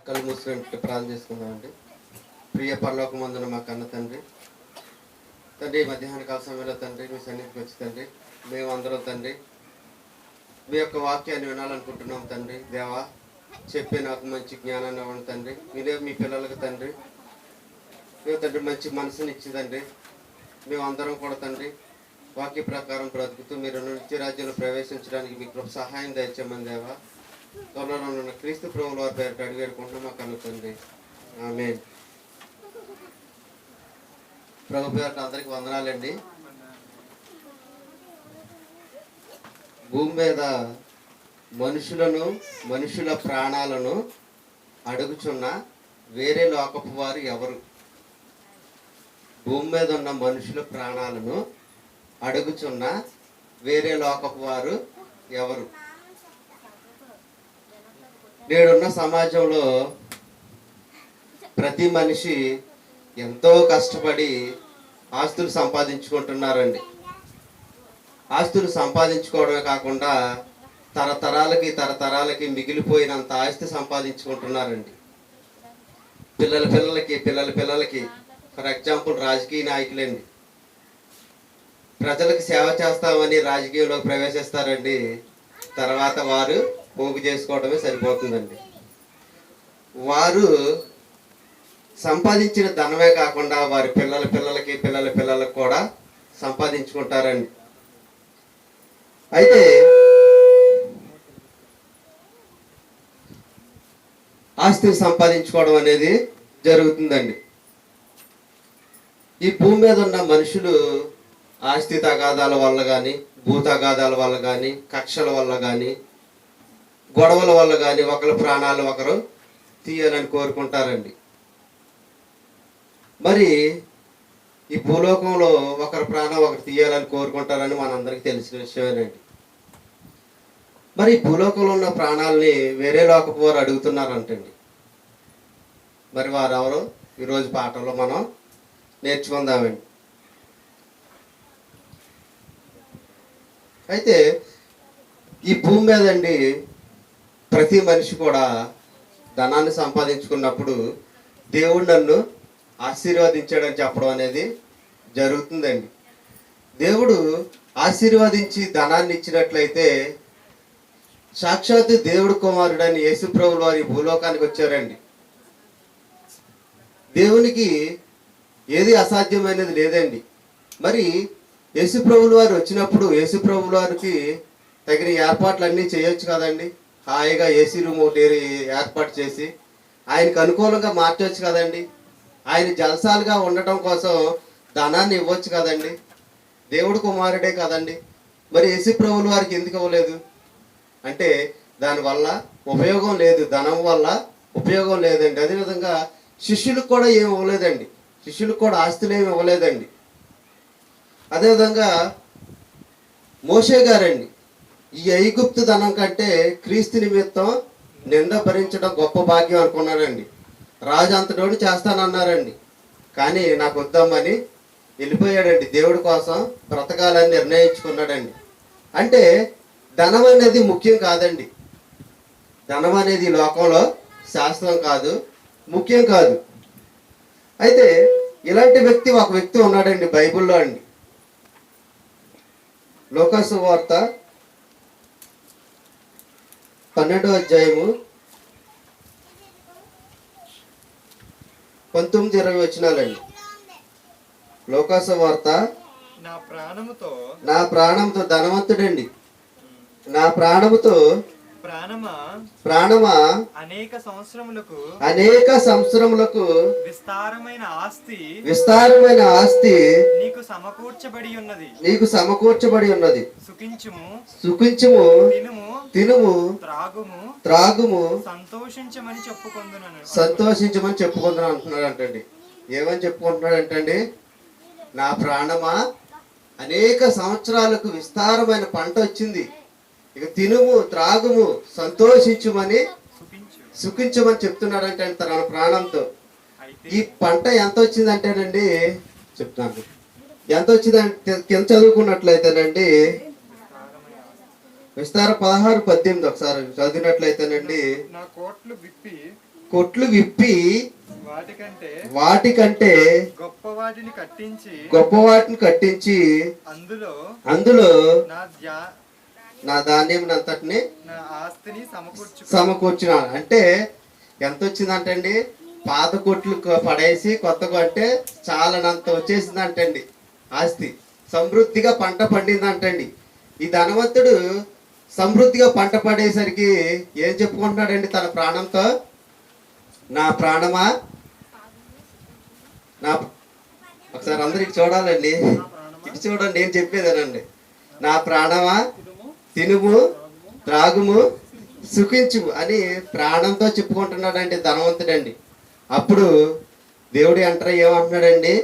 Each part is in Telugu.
కళ్ళు మూసుకుంటే ప్రార్థన చేసుకుందామండి. ప్రియ పరలోకమందున మా కన్న తండ్రి, తండ్రి మధ్యాహ్న కాల సమయంలో తండ్రి మీ సన్నిధికి వచ్చి తండ్రి మేమందరం తండ్రి మీ యొక్క వాక్యాన్ని వినాలనుకుంటున్నాం తండ్రి. దేవా చెప్పే నాకు మంచి జ్ఞానాన్ని ఇవ్వండి తండ్రి. మీరే మీ పిల్లలకు తండ్రి మేము తండ్రి మంచి మనసుని ఇచ్చిందండి. మేమందరం కూడా తండ్రి వాక్య ప్రకారం బ్రతుకుతూ మీరు నిత్య రాజ్యంలో ప్రవేశించడానికి మీకు సహాయం దయచేయమని దేవా త్వరలో ఉన్న క్రీస్తు ప్రభువుల వారి పేరు అడిగి వేడుకుంటున్నాం మాకు అనుకుంది. ఆమేన్. ప్రభు పేరు అందరికి వందనాలండి. భూమి మీద మనుషుల ప్రాణాలను అడుగుచున్న వేరే లోకపు వారు ఎవరు? భూమి మీద ఉన్న మనుషుల ప్రాణాలను అడుగుచున్న వేరే లోకపు వారు ఎవరు? నేడున్న సమాజంలో ప్రతి మనిషి ఎంతో కష్టపడి ఆస్తులు సంపాదించుకుంటున్నారండి. ఆస్తులు సంపాదించుకోవడమే కాకుండా తరతరాలకి మిగిలిపోయినంత ఆస్తి సంపాదించుకుంటున్నారండి. పిల్లలకి ఫర్ ఎగ్జాంపుల్ రాజకీయ నాయకులండి. ప్రజలకు సేవ చేస్తామని రాజకీయంలోకి ప్రవేశిస్తారండి. తర్వాత వారు పోగు చేసుకోవడమే సరిపోతుందండి. వారు సంపాదించిన ధనమే కాకుండా వారి పిల్లలకి కూడా సంపాదించుకుంటారండి. అయితే ఆస్తిని సంపాదించుకోవడం అనేది జరుగుతుందండి. ఈ భూమి మీద ఉన్న మనుషులు ఆస్తి తగాదాల వల్ల కానీ, భూ తగాదాల వల్ల కానీ, కక్షల వల్ల కానీ, గొడవల వల్ల కానీ ఒకరి ప్రాణాలు ఒకరు తీయాలని కోరుకుంటారండి. మరి ఈ భూలోకంలో ఒకరి ప్రాణం ఒకరు తీయాలని కోరుకుంటారని మనందరికీ తెలిసిన విషయమేనండి. మరి ఈ భూలోకంలో ఉన్న ప్రాణాలని వేరే లోకపు వారు అడుగుతున్నారంటండి. మరి వారు ఎవరు? ఈరోజు పాఠంలో మనం నేర్చుకుందామండి. అయితే ఈ భూమి మీద అండి ప్రతి మనిషి కూడా ధనాన్ని సంపాదించుకున్నప్పుడు దేవుడు నన్ను ఆశీర్వదించాడని చెప్పడం అనేది జరుగుతుందండి. దేవుడు ఆశీర్వదించి ధనాన్ని ఇచ్చినట్లయితే సాక్షాత్తు దేవుడు కుమారుడని యేసు ప్రభువు వారి భూలోకానికి వచ్చారండి. దేవునికి ఏది అసాధ్యమైనది లేదండి. మరి యేసు ప్రభువు వారు వచ్చినప్పుడు యేసు ప్రభువు వారికి తగిన ఏర్పాట్లు అన్నీ చేయొచ్చు కదండి. హాయిగా ఏసీ రూమ్ ఒకటి ఏర్పాటు చేసి ఆయనకు అనుకూలంగా మార్చవచ్చు కదండి. ఆయన జలసాలుగా ఉండటం కోసం ధనాన్ని ఇవ్వచ్చు కదండి. దేవుడు కుమారుడే కదండి. మరి యేసు ప్రభువు వారికి ఎందుకు ఇవ్వలేదు అంటే దానివల్ల ఉపయోగం లేదు, ధనం వల్ల ఉపయోగం లేదండి. అదేవిధంగా శిష్యులకు కూడా ఏమి ఇవ్వలేదండి. శిష్యులకు కూడా ఆస్తులు ఏమి ఇవ్వలేదండి. అదేవిధంగా మోషే గారండి ఈ ఐగుప్తు ధనం కంటే క్రీస్తు నిమిత్తం నింద భరించడం గొప్ప భాగ్యం అనుకున్నారండి. రాజు అంతటోడు చేస్తానన్నారండి, కానీ నాకు వద్దామని వెళ్ళిపోయాడండి. దేవుడి కోసం బ్రతకాలని నిర్ణయించుకున్నాడండి. అంటే ధనం అనేది ముఖ్యం కాదండి. ధనం అనేది లోకంలో శాస్త్రం కాదు, ముఖ్యం కాదు. అయితే ఇలాంటి ఒక వ్యక్తి ఉన్నాడండి బైబిల్లో అండి. లూకాసు వార్త 12వ అధ్యాయము 19-20 వచనాలండి. లూకాసు వార్త నా ప్రాణముతో ధనవంతుడండి, నా ప్రాణముతో ప్రాణమా అనేక సంవత్సరములకు విస్తారమైన ఆస్తి నీకు సమకూర్చబడి ఉన్నది. సుఖించుము తినుము త్రాగుము సంతోషించమని చెప్పుకుంటున్నాను అంటున్నాడు అంటండి. ఏమని చెప్పుకుంటున్నాడు అంటండి? నా ప్రాణమా అనేక సంవత్సరాలకు విస్తారమైన పంట వచ్చింది, ఇక తినుము త్రాగుము సంతోషించుమని సుఖించమని చెప్తున్నాడంటే తన ప్రాణంతో. ఈ పంట ఎంత వచ్చిందంటేనండి చెప్తాను, ఎంత వచ్చిందంటే కింద చదువుకున్నట్లయితేనండి విస్తార 16:18 ఒకసారి చదివినట్లయితేనండి, కొట్లు విప్పి వాటికంటే వాటికంటే గొప్ప వాటిని కట్టించి గొప్ప వాటిని కట్టించి అందులో అందులో నా నా ధాన్యం అంతటిని నా ఆస్తిని సమకూర్చున్నాను. అంటే ఎంత వచ్చిందంటే అండి, పాత కొట్లు పడేసి కొత్త కొంటే చాలనంత వచ్చేసిందంటండి ఆస్తి. సమృద్ధిగా పంట పండిందంటండి. ఈ ధనవంతుడు సమృద్ధిగా పంట పడేసరికి ఏం చెప్పుకుంటున్నాడండి తన ప్రాణంతో? నా ప్రాణమా, నా ఒకసారి అందరు ఇటు చూడాలండి, ఇటు చూడండి, నేను చెప్పేదేనండి. నా ప్రాణమా తినుము త్రాగుము సుఖించుము అని ప్రాణంతో చెప్పుకుంటున్నాడండి ధనవంతుడండి. అప్పుడు దేవుడు అంటారు ఏమంటున్నాడండి?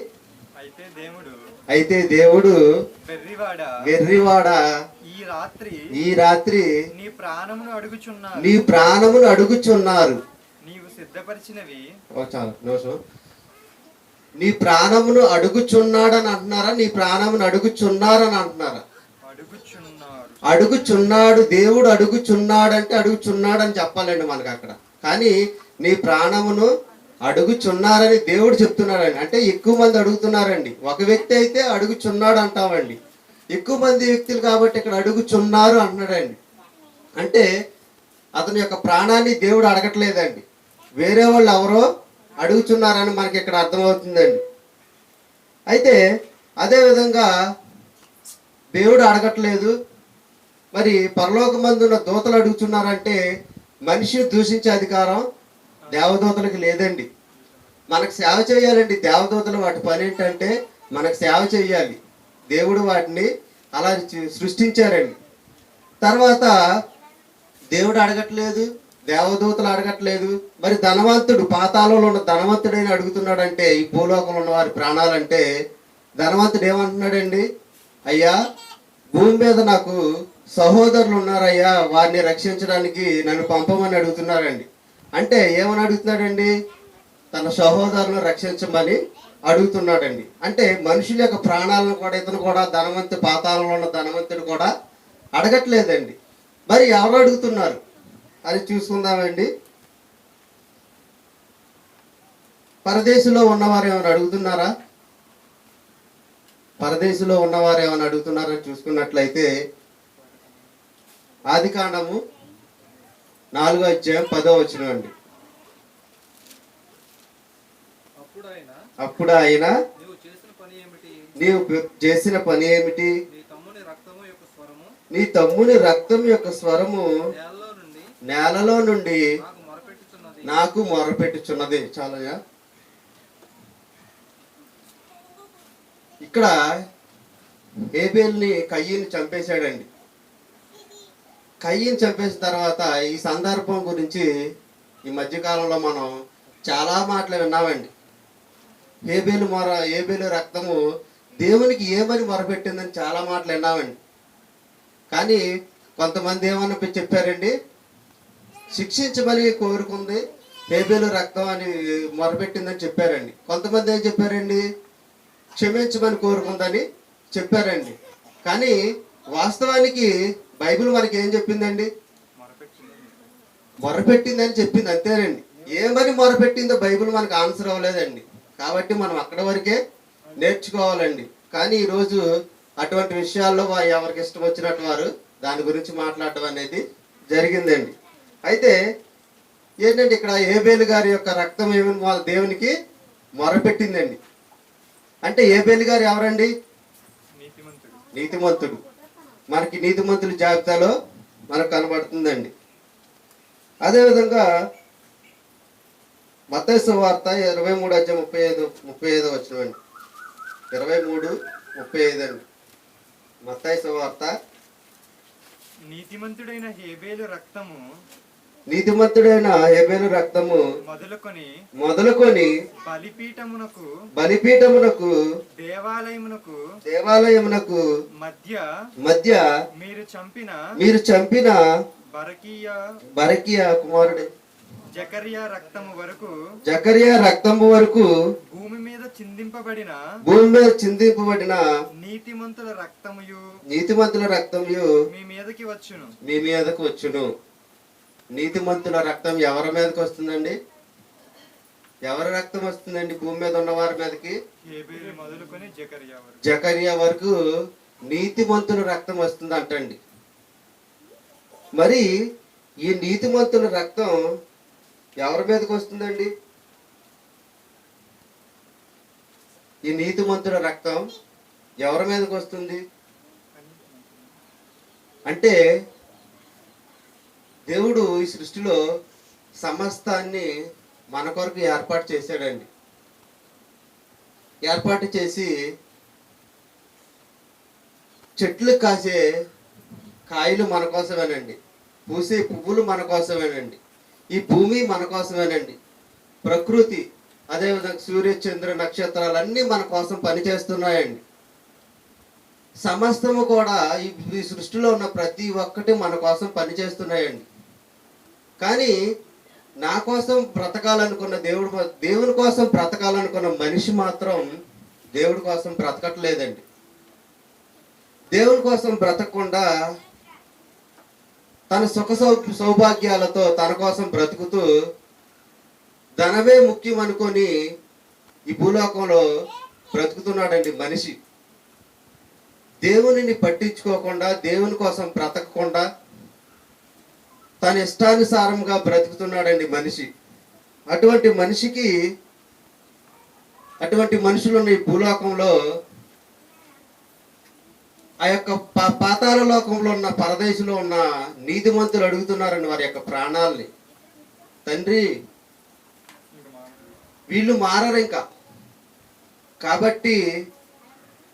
అయితే దేవుడు వెర్రివాడా ఈ రాత్రి నీ ప్రాణమును అడుగుచున్నారు. నీవు సిద్ధపరిచినవి చాలు నిమిషం. నీ ప్రాణమును అడుగుచున్నాడని అంటున్నారా, నీ ప్రాణమును అడుగుచున్నారని అంటున్నారా? అడుగుచున్నాడు. దేవుడు అడుగుచున్నాడు అంటే అడుగుచున్నాడు అని చెప్పాలండి మనకు అక్కడ. కానీ నీ ప్రాణమును అడుగుచున్నారని దేవుడు చెప్తున్నాడండి. అంటే ఎక్కువ మంది అడుగుతున్నారండి. ఒక వ్యక్తి అయితే అడుగుచున్నాడు అంటామండి, ఎక్కువ మంది వ్యక్తులు కాబట్టి ఇక్కడ అడుగుచున్నారు అంటున్నాడండి. అంటే అతని యొక్క ప్రాణాన్ని దేవుడు అడగట్లేదండి, వేరే వాళ్ళు ఎవరో అడుగుచున్నారని మనకి ఇక్కడ అర్థమవుతుందండి. అయితే అదేవిధంగా దేవుడు అడగట్లేదు, మరి పరలోకమందున్న దూతలు అడుగుతున్నారంటే మనిషిని దూషించే అధికారం దేవదూతలకు లేదండి. మనకు సేవ చేయాలండి దేవదూతలు. వాటి పని ఏంటంటే మనకు సేవ చేయాలి. దేవుడు వాటిని అలా సృష్టించారండి. తర్వాత దేవుడు అడగట్లేదు, దేవదూతలు అడగట్లేదు. మరి ధనవంతుడు, పాతాళంలో ఉన్న ధనవంతుడైన అడుగుతున్నాడంటే, ఈ భూలోకంలో ఉన్న వారి ప్రాణాలంటే ధనవంతుడు ఏమంటున్నాడండి? అయ్యా, భూమి మీద నాకు సహోదరులు ఉన్నారయ్యా, వారిని రక్షించడానికి నన్ను పంపమని అడుగుతున్నారండి. అంటే ఏమని అడుగుతున్నాడండి? తన సహోదరులను రక్షించమని అడుగుతున్నాడండి. అంటే మనుషుల యొక్క ప్రాణాలను కూడా ఇతను కూడా ధనవంతుడు, పాతాళంలో ఉన్న ధనవంతుడు కూడా అడగట్లేదండి. మరి ఎవరు అడుగుతున్నారు అని చూసుకుందామండి. పరదేశంలో ఉన్నవారు ఏమైనా అడుగుతున్నారా? పరదేశంలో ఉన్నవారు ఏమైనా అడుగుతున్నారని చూసుకున్నట్లయితే ఆదికాండము 4వ అధ్యాయం 10వ వచనం అండి. అప్పుడు ఆయన నీవు చేసిన పని ఏమిటి? నీ తమ్ముని రక్తం యొక్క స్వరము నేలలో నుండి నాకు మొరపెట్టుచున్నది. చాలయ్యా. ఇక్కడ హేబేలుని కయ్యని చంపేశాడండి. కయ్యని చంపేసిన తర్వాత ఈ సందర్భం గురించి ఈ మధ్యకాలంలో మనం చాలా మాటలు విన్నామండి. హేబేలు రక్తము దేవునికి ఏమని మొరపెట్టిందని చాలా మాటలు విన్నామండి. కానీ కొంతమంది ఏమన్నా చెప్పారండి, శిక్షించమని కోరుకుంది, హేబేలు రక్తం అని మొరపెట్టిందని చెప్పారండి. కొంతమంది ఏం చెప్పారండి, క్షమించమని కోరుకుందని చెప్పారండి. కానీ వాస్తవానికి బైబిల్ మనకి ఏం చెప్పిందండి? మొరపెట్టిందని చెప్పింది, అంతేనండి. ఏమని మొరపెట్టిందో బైబిల్ మనకు ఆన్సర్ అవ్వలేదండి. కాబట్టి మనం అక్కడ వరకే నేర్చుకోవాలండి. కానీ ఈరోజు అటువంటి విషయాల్లో ఎవరికి ఇష్టం వచ్చినట్టు వారు దాని గురించి మాట్లాడటం అనేది జరిగిందండి. అయితే ఏంటంటే ఇక్కడ హేబేలు గారి యొక్క రక్తం ఏమని దేవునికి మొరపెట్టిందండి. అంటే హేబేలు గారు ఎవరండి? నీతిమంతుడు. మనకి నీతిమంతుల జాబితాలో మనకు కనబడుతుందండి. అదేవిధంగా మత్తయి సువార్త 23 అధ్యాయం 35 వచనం అండి. 23:35 అండి. మత్తయి సువార్త. నీతిమంతుడైన హేబేలు రక్తము మొదలుకొని బలిపీఠమునకు దేవాలయమునకు మధ్య మీరు చంపిన బరకియా కుమారుడు జకర్యా రక్తము వరకు భూమి మీద చిందింపబడిన నీతిమంతుల రక్తము మీ మీదకి వచ్చును. నీతిమంతుల రక్తం ఎవరి మీదకి వస్తుందండి? ఎవరి రక్తం వస్తుందండి భూమి మీద ఉన్న వారి మీదకి? హేబేలు మొదలుకొని జకర్యా వరకు. జకర్యా వరకు నీతిమంతుల రక్తం వస్తుంది అంటండి. మరి ఈ నీతిమంతుల రక్తం ఎవరి మీదకి వస్తుందండి? ఈ నీతిమంతుల రక్తం ఎవరి మీదకి వస్తుంది అంటే, దేవుడు ఈ సృష్టిలో సమస్తాన్ని మన కొరకు ఏర్పాటు చేశాడండి. ఏర్పాటు చేసి చెట్లు కాసే కాయలు మన కోసమేనండి, పూసే పువ్వులు మన కోసమేనండి, ఈ భూమి మన కోసమేనండి, ప్రకృతి అదేవిధంగా సూర్య చంద్ర నక్షత్రాలన్నీ మన కోసం పనిచేస్తున్నాయండి. సమస్తము కూడా ఈ సృష్టిలో ఉన్న ప్రతి ఒక్కటి మన కోసం పనిచేస్తున్నాయండి. కానీ నా కోసం బ్రతకాలనుకున్న దేవుని కోసం బ్రతకాలనుకున్న మనిషి మాత్రం దేవుడి కోసం బ్రతకట్లేదండి. దేవుని కోసం బ్రతకకుండా తన సుఖ సౌభాగ్యాలతో తన కోసం బ్రతుకుతూ ధనమే ముఖ్యం అనుకొని ఈ భూలోకంలో బ్రతుకుతున్నాడండి మనిషి. దేవునిని పట్టించుకోకుండా, దేవుని కోసం బ్రతకకుండా తన ఇష్టానుసారంగా బ్రతుకుతున్నాడండి మనిషి. అటువంటి మనుషులు ఉన్న ఈ భూలోకంలో ఆ యొక్క పాతాళ లోకంలో ఉన్న పరదేశంలో ఉన్న నీతిమంతులు అడుగుతున్నారండి వారి యొక్క ప్రాణాలని. తండ్రి, వీళ్ళు మారరు ఇంకా, కాబట్టి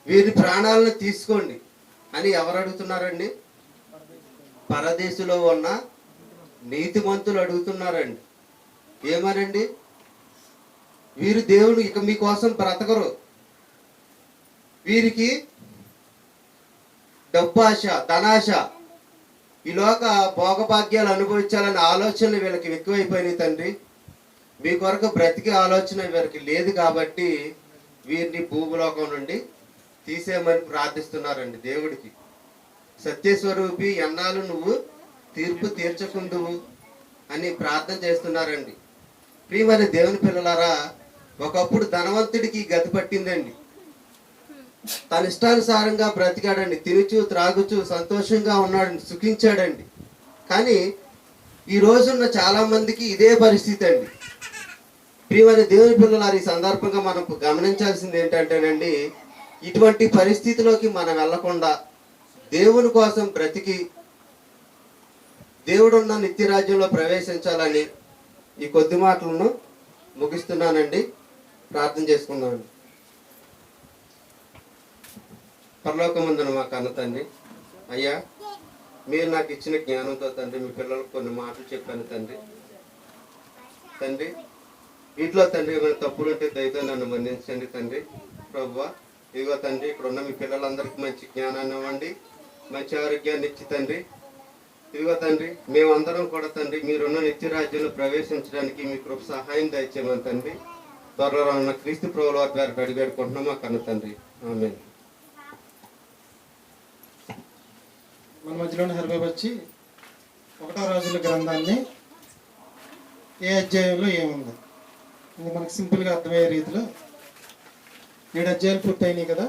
వీరి ప్రాణాలను తీసుకోండి అని ఎవరు అడుగుతున్నారండి? పరదేశంలో ఉన్న నీతిమంతులు అడుగుతున్నారండి. ఏమనండి? వీరు దేవుడు ఇక మీకోసం బ్రతకరు, వీరికి డబ్బాశ, ధనాశ, ఈ లోక భోగభాగ్యాలు అనుభవించాలనే ఆలోచనలు వీళ్ళకి ఎక్కువైపోయినాయి తండ్రి. మీ కొరకు బ్రతికే ఆలోచన వీరికి లేదు, కాబట్టి వీరిని భూలోకం నుండి తీసేయమని ప్రార్థిస్తున్నారండి దేవుడికి. సత్యస్వరూపి, ఎన్నాళ్ళు నువ్వు తీర్పు తీర్చకుందువు అని ప్రార్థన చేస్తున్నారండి. ప్రియమైన దేవుని పిల్లలారా, ఒకప్పుడు ధనవంతుడికి గతి పట్టిందండి. తన ఇష్టానుసారంగా బ్రతికాడండి, తినుచు త్రాగుచు సంతోషంగా ఉన్నాడండి, సుఖించాడండి. కానీ ఈ రోజున్న చాలా మందికి ఇదే పరిస్థితి అండి. ప్రియమైన దేవుని పిల్లలారా, ఈ సందర్భంగా మనం గమనించాల్సింది ఏంటంటేనండి, ఇటువంటి పరిస్థితిలోకి మనం వెళ్లకుండా దేవుని కోసం బ్రతికి దేవుడున్న నిత్యరాజ్యంలో ప్రవేశించాలని ఈ కొద్ది మాటలను ముగిస్తున్నానండి. ప్రార్థన చేసుకున్నానండి. పరలోకమందున మా కన్న తండ్రి, అయ్యా, మీరు నాకు ఇచ్చిన జ్ఞానంతో తండ్రి మీ పిల్లలకు కొన్ని మాటలు చెప్పాను తండ్రి. తండ్రి, వీటిలో తండ్రి ఏమైనా తప్పులుంటే దయతో నన్ను మన్నించండి తండ్రి. ప్రభువా, ఇదిగో తండ్రి, ఇక్కడ ఉన్న మీ పిల్లలందరికీ మంచి జ్ఞానాన్ని ఇవ్వండి, మంచి ఆరోగ్యాన్ని ఇచ్చి తండ్రి. ఇదిగో తండ్రి, మేమందరం కూడా తండ్రి మీరున్న నిత్యరాజ్యంలో ప్రవేశించడానికి మీ కృప సహాయం దయచేయమని తండ్రి త్వరలో ఉన్న క్రీస్తు ప్రభువుల వారి ద్వారా అడిగేడుకుంటున్నాం మా కన్న తండ్రి. ఆమేన్. మన మధ్యలోని హరిబాబు వచ్చి 1వ రాజుల గ్రంథాన్ని ఏ అధ్యాయంలో ఏముంది ఇది మనకు సింపుల్గా అర్థమయ్యే రీతిలో 7 అధ్యాయాలు పూర్తయినాయి కదా.